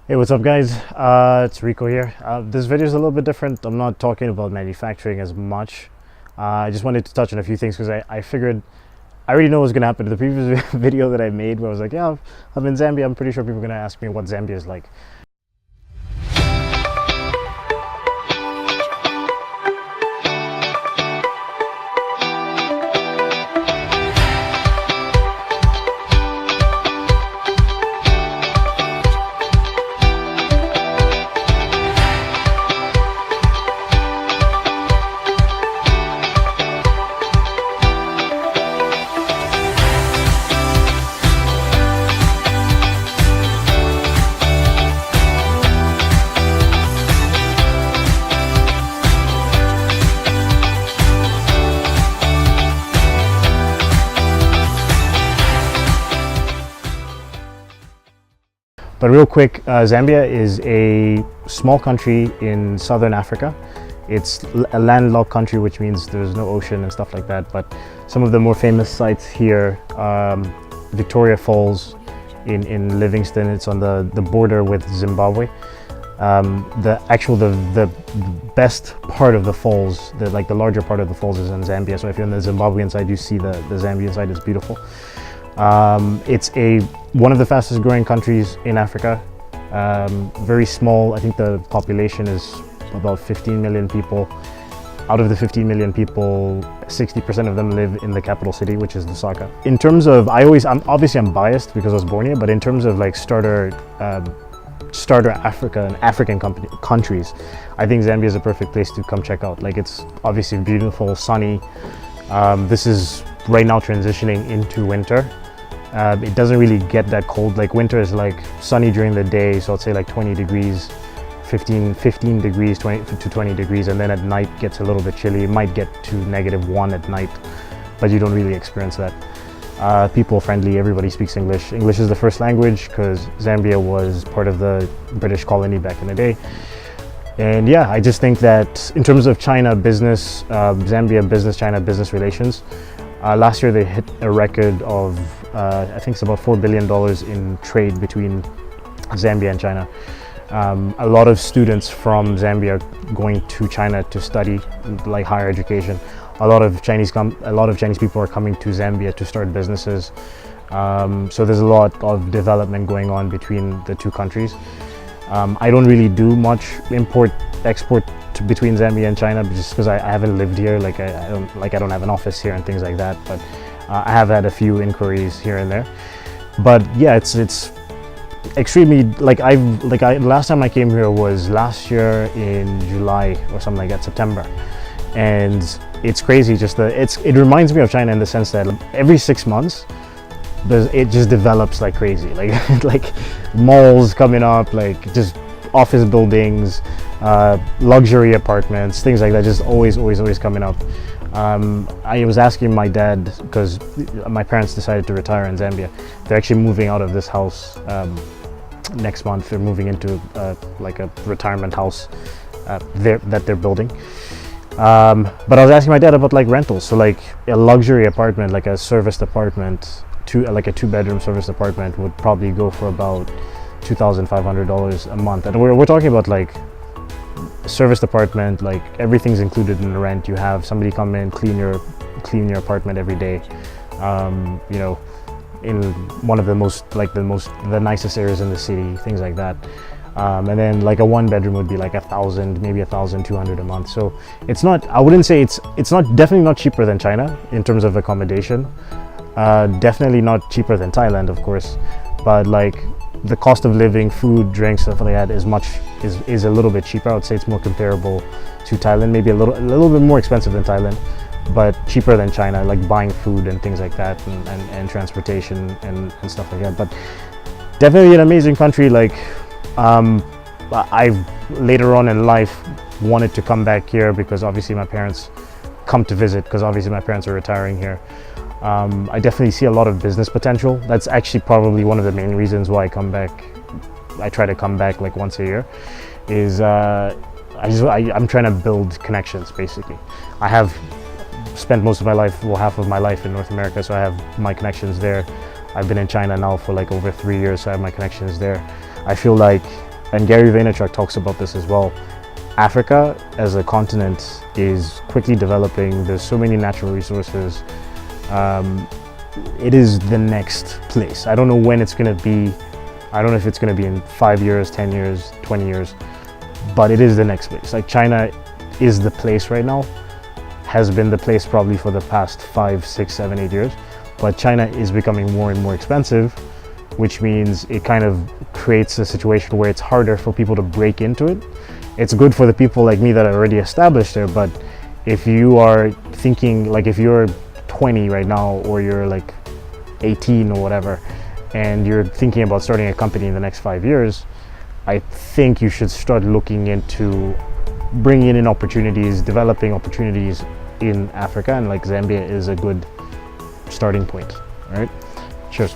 Hey, what's up guys? It's Rico here. This video is a little bit different. I'm not talking about manufacturing as much. I just wanted to touch on a few things because I figured I already know what's going to happen. The previous video that I made where I was like, yeah, I'm in Zambia. I'm pretty sure people are going to ask me what Zambia is like. But real quick, Zambia is a small country in southern Africa. It's a landlocked country, which means there's no ocean and stuff like that. But some of the more famous sites here, Victoria Falls in Livingston. It's on the border with Zimbabwe. The best part of the falls, the larger part of the falls, is in Zambia. So if you're on the Zimbabwean side, you see the Zambian side is beautiful. It's one of the fastest growing countries in Africa. Very small. I think the population is about 15 million people. Out of the 15 million people, 60% of them live in the capital city, which is Lusaka. In terms of, I'm biased because I was born here, but in terms of like starter Africa and African countries, I think Zambia is a perfect place to come check out. Like, it's obviously beautiful, sunny. This is right now transitioning into winter. It doesn't really get that cold. Like, winter is like sunny during the day, so I'd say like 20 degrees, 15 degrees, 20 to 20 degrees, and then at night gets a little bit chilly. It might get to -1 at night, but you don't really experience that. People friendly, everybody speaks English. English is the first language because Zambia was part of the British colony back in the day. And yeah, I just think that in terms of China business, Zambia business, China business relations, last year they hit a record of, I think it's about $4 billion in trade between Zambia and China. A lot of students from Zambia are going to China to study, like higher education. A lot of Chinese people are coming to Zambia to start businesses. So there's a lot of development going on between the two countries. I don't really do much import-export between Zambia and China just because I haven't lived here. Like I don't have an office here and things like that. But I have had a few inquiries here and there. But yeah, it's extremely last time I came here was last year in July or something like that, September, and it's crazy. It reminds me of China in the sense that every 6 months, it just develops like crazy. Like malls coming up, like just office buildings, luxury apartments, things like that, just always coming up. I was asking my dad, because my parents decided to retire in Zambia. They're actually moving out of this house next month. They're moving into like a retirement house that they're building. But I was asking my dad about like rentals. So like a luxury apartment, like a serviced apartment, like a 2-bedroom serviced apartment would probably go for about $2,500 a month. And we're talking about like serviced apartment, like everything's included in the rent. You have somebody come in, clean your apartment every day. You know, in one of the nicest areas in the city, things like that. And then like a 1-bedroom would be like $1,000, maybe $1,200 a month. So it's not, I wouldn't say definitely not cheaper than China in terms of accommodation. Definitely not cheaper than Thailand, of course, but like the cost of living, food, drinks, stuff like that is a little bit cheaper. I would say it's more comparable to Thailand, maybe a little bit more expensive than Thailand, but cheaper than China, like buying food and things like that, and transportation and stuff like that. But definitely an amazing country. Like I've later on in life wanted to come back here because obviously my parents come to visit, because obviously my parents are retiring here. I definitely see a lot of business potential. That's actually probably one of the main reasons why I come back. I try to come back like once a year, is I'm trying to build connections basically. I have spent most of my life, well, half of my life in North America, so I have my connections there. I've been in China now for like over 3 years, so I have my connections there. I feel like and Gary Vaynerchuk talks about this as well, Africa as a continent is quickly developing. There's so many natural resources. It is the next place. I don't know when it's going to be. I don't know if it's going to be in 5 years, 10 years, 20 years, but it is the next place. Like China is the place right now, has been the place probably for the past 5, 6, 7, 8 years, but China is becoming more and more expensive, which means it kind of creates a situation where it's harder for people to break into it. It's good for the people like me that are already established there, but if you are thinking, like if you're 20 right now, or you're like 18 or whatever, and you're thinking about starting a company in the next 5 years, I think you should start looking into bringing in opportunities, developing opportunities in Africa, and like Zambia is a good starting point. All right, cheers.